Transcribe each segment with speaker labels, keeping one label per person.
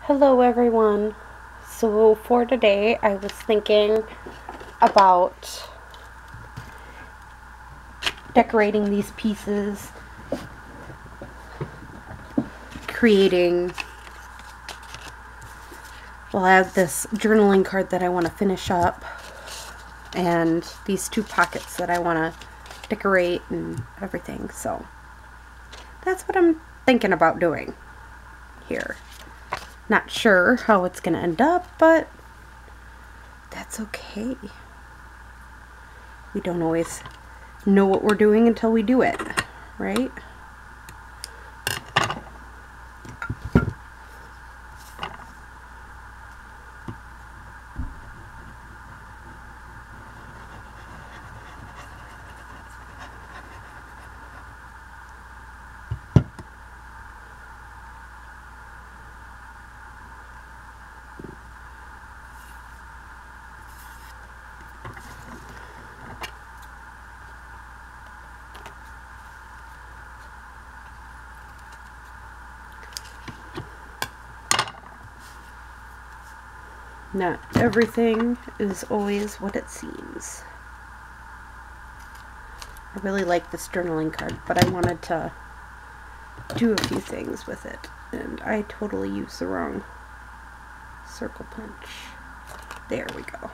Speaker 1: Hello everyone. So for today I was thinking about decorating these pieces, creating, well, I have this journaling card that I want to finish up and these two pockets that I want to decorate and everything. So that's what I'm thinking about doing here. Not sure how it's going to end up, but that's okay. We don't always know what we're doing until we do it, right? Not everything is always what it seems. I really like this journaling card, but I wanted to do a few things with it, and I totally used the wrong circle punch. There we go.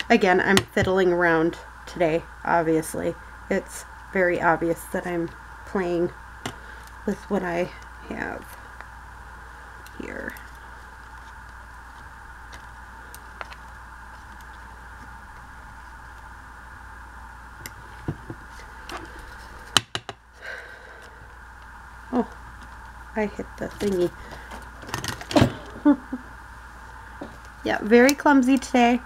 Speaker 1: Again, I'm fiddling around today, obviously. It's very obvious that I'm playing with what I have here. Oh, I hit the thingy. Yeah, very clumsy today.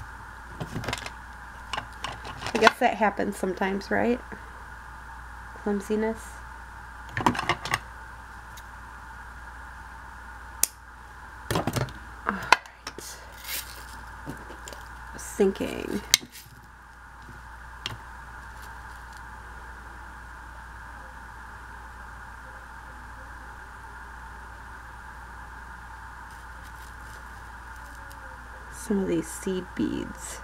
Speaker 1: I guess that happens sometimes, right? Clumsiness. Alright. I was thinking. Some of these seed beads.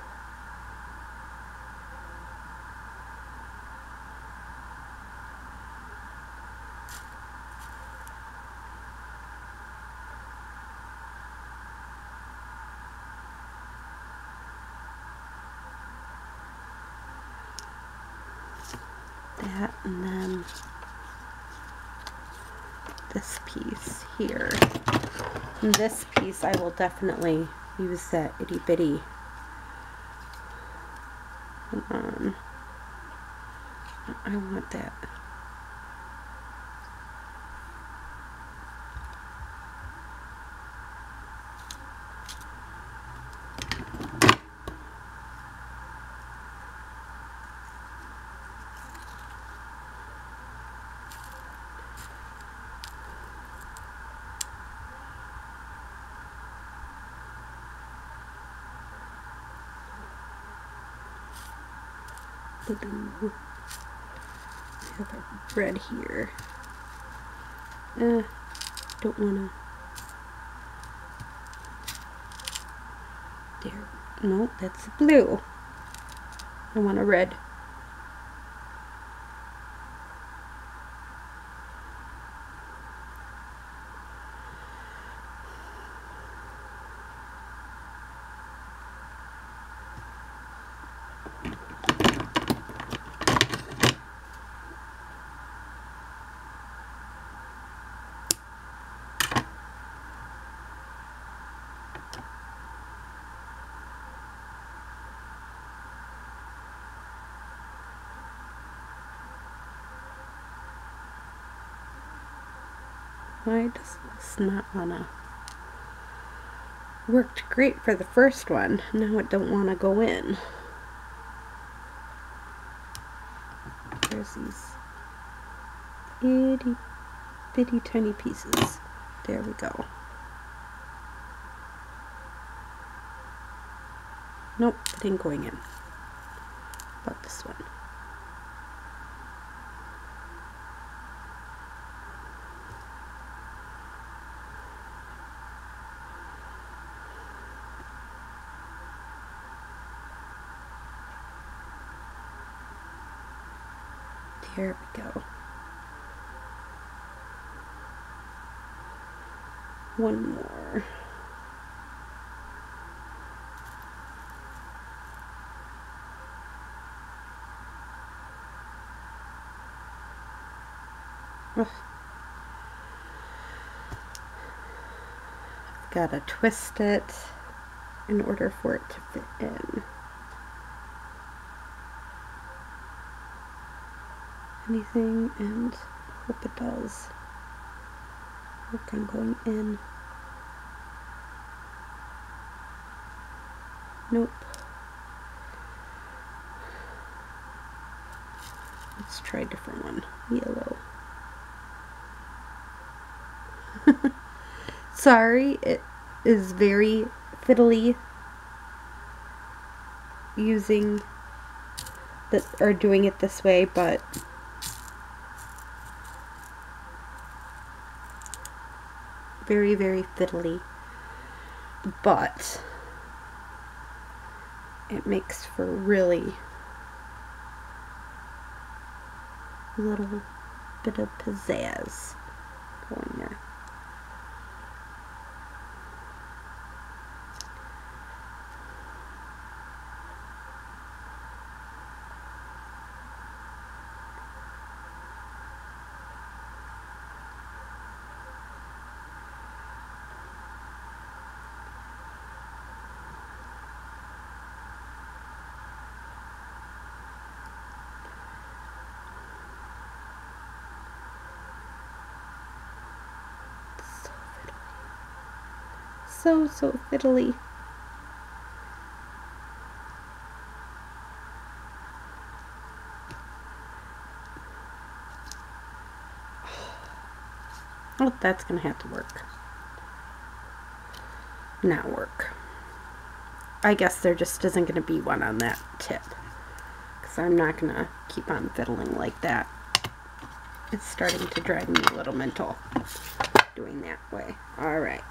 Speaker 1: That, and then this piece here. And this piece I will definitely use that itty bitty. I want that. Blue. I have a red here. Don't wanna. There. No, that's blue. I want a red. Why does this not wanna? Worked great for the first one. Now it don't want to go in. There's these itty bitty tiny pieces. There we go. Nope, it ain't going in. But this one. There we go. One more. Ugh. I've got to twist it in order for it to fit in. Anything, and hope it does. Work on going in. Nope. Let's try a different one. Yellow. Sorry, it is very fiddly using that or doing it this way, but very, very fiddly, but it makes for really a little bit of pizzazz going there. So fiddly. Oh, that's gonna have to work. Not work. I guess there just isn't gonna be one on that tip, because I'm not gonna keep on fiddling like that. It's starting to drive me a little mental doing that way. All right.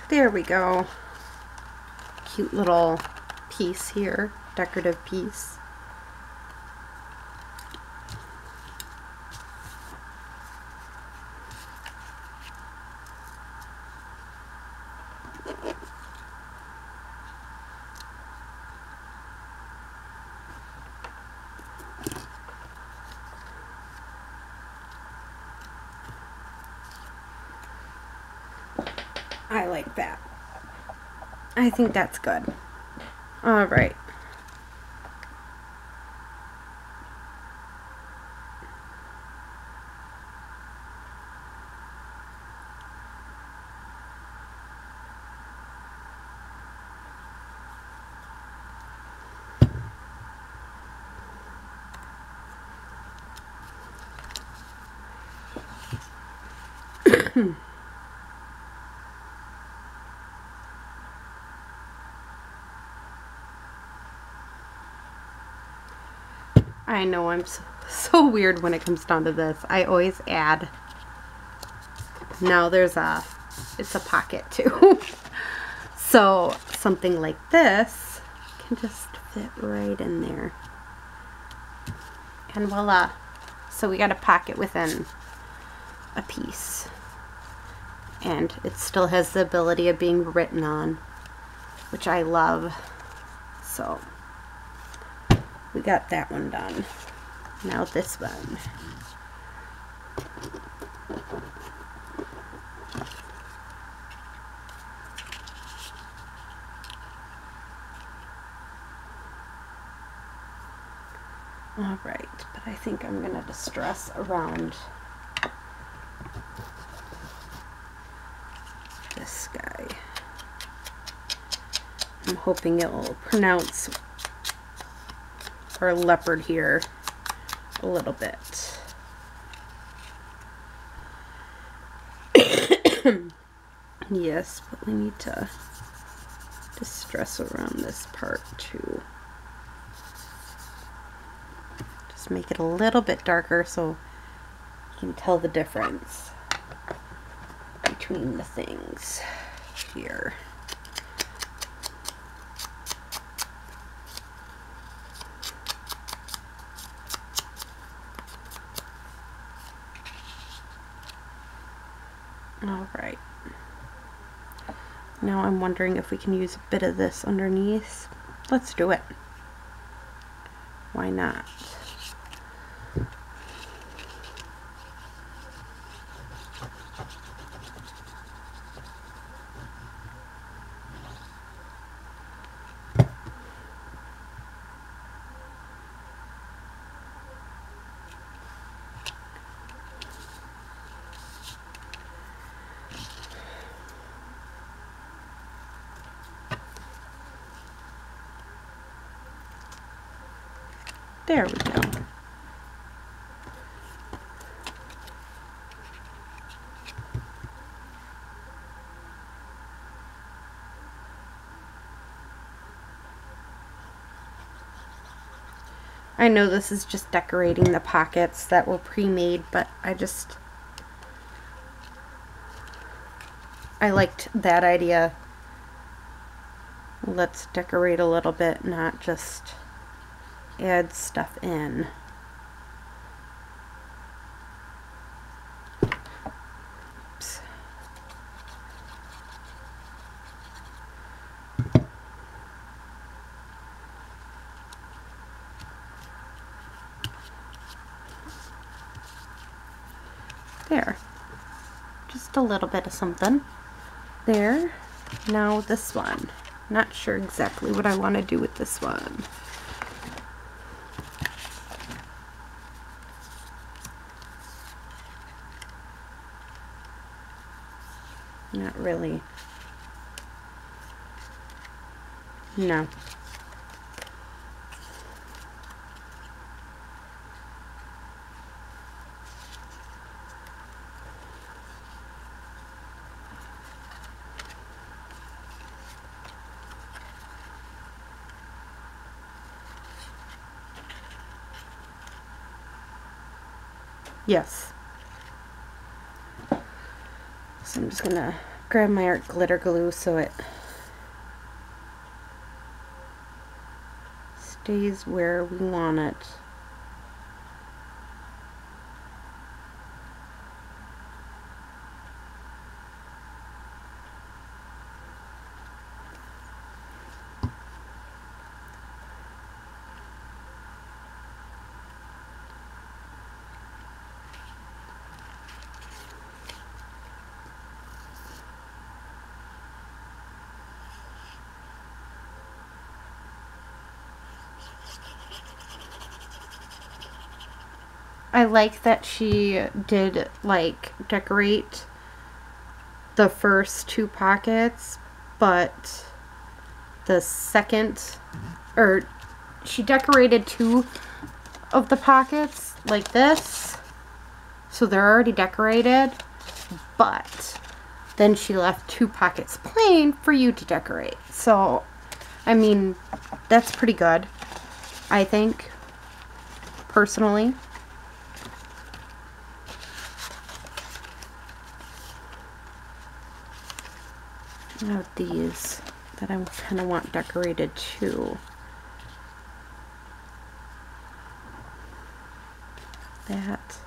Speaker 1: There we go. Cute little piece here, decorative piece. I like that. I think that's good. All right. I know I'm so weird when it comes down to this. I always add. Now it's a pocket too. So something like this can just fit right in there. And voila. So we got a pocket within a piece. And it still has the ability of being written on, which I love. So we got that one done. Now this one. All right, but I think I'm gonna distress around this guy. I'm hoping it will pronounce our leopard here a little bit. Yes, but we need to distress around this part too. Just make it a little bit darker so you can tell the difference between the things here. All right. Now I'm wondering if we can use a bit of this underneath. Let's do it. Why not? There we go. I know this is just decorating the pockets that were pre-made, but I liked that idea. Let's decorate a little bit, not just add stuff in. Oops. There. Just a little bit of something. There. Now this one. Not sure exactly what I want to do with this one. Not really. No. Yes. So I'm just gonna grab my art glitter glue so it stays where we want it. I like that she did like decorate the first two pockets, but the second, or she decorated two of the pockets like this, so they're already decorated, but then she left two pockets plain for you to decorate. So, I mean, that's pretty good, I think, personally. Now these that I kind of want decorated too. That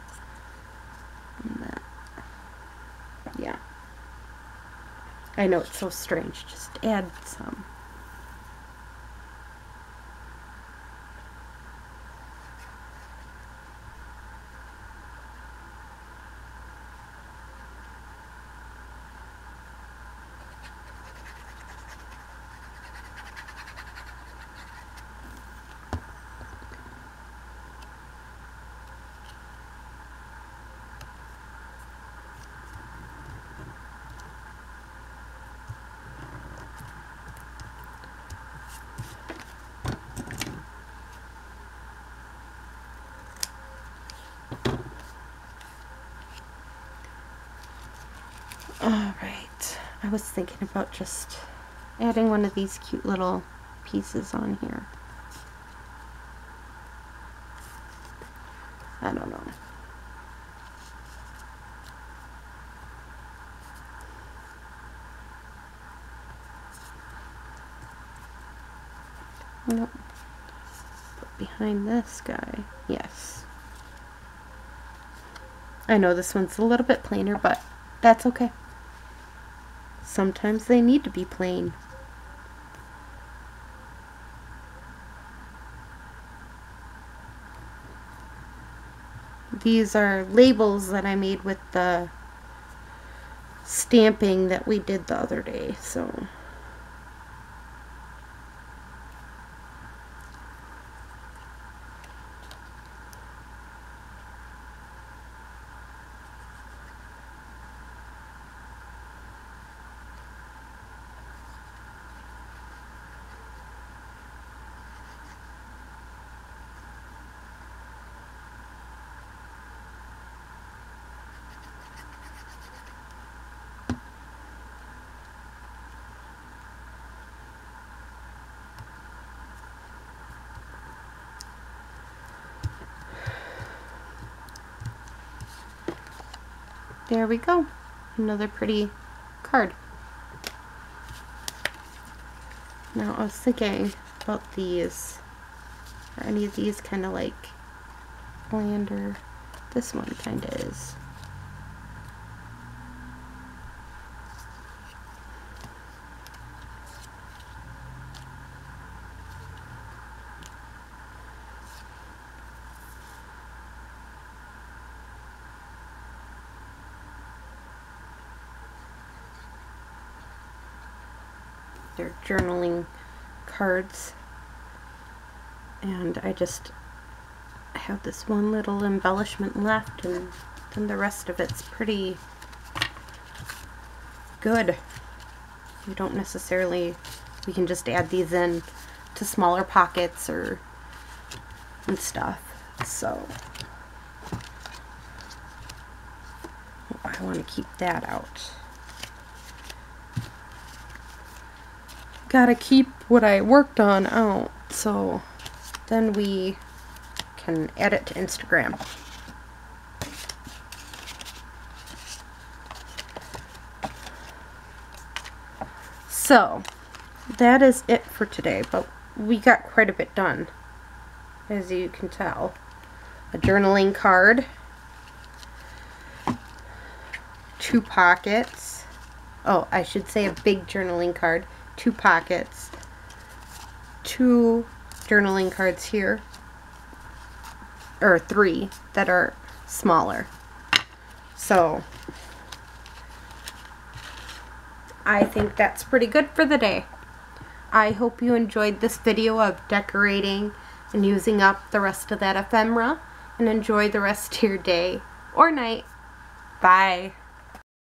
Speaker 1: and that. Yeah. I know it's so strange. Just add some. I was thinking about just adding one of these cute little pieces on here. I don't know. Nope. Put behind this guy. Yes. I know this one's a little bit plainer, but that's okay. Sometimes they need to be plain. These are labels that I made with the stamping that we did the other day, so there we go. Another pretty card. Now I was thinking about these. Are any of these kind of like bland, or this one kind of is. They're journaling cards, and I just have this one little embellishment left, and then the rest of it's pretty good. You don't necessarily, we can just add these in to smaller pockets or and stuff. So I want to keep that out. Gotta keep what I worked on out, so then we can add it to Instagram. So that is it for today, but we got quite a bit done, as you can tell. A journaling card, 2 pockets. Oh, I should say a big journaling card, 2 pockets, 2 journaling cards here, or 3 that are smaller. So I think that's pretty good for the day. I hope you enjoyed this video of decorating and using up the rest of that ephemera, and enjoy the rest of your day or night. Bye.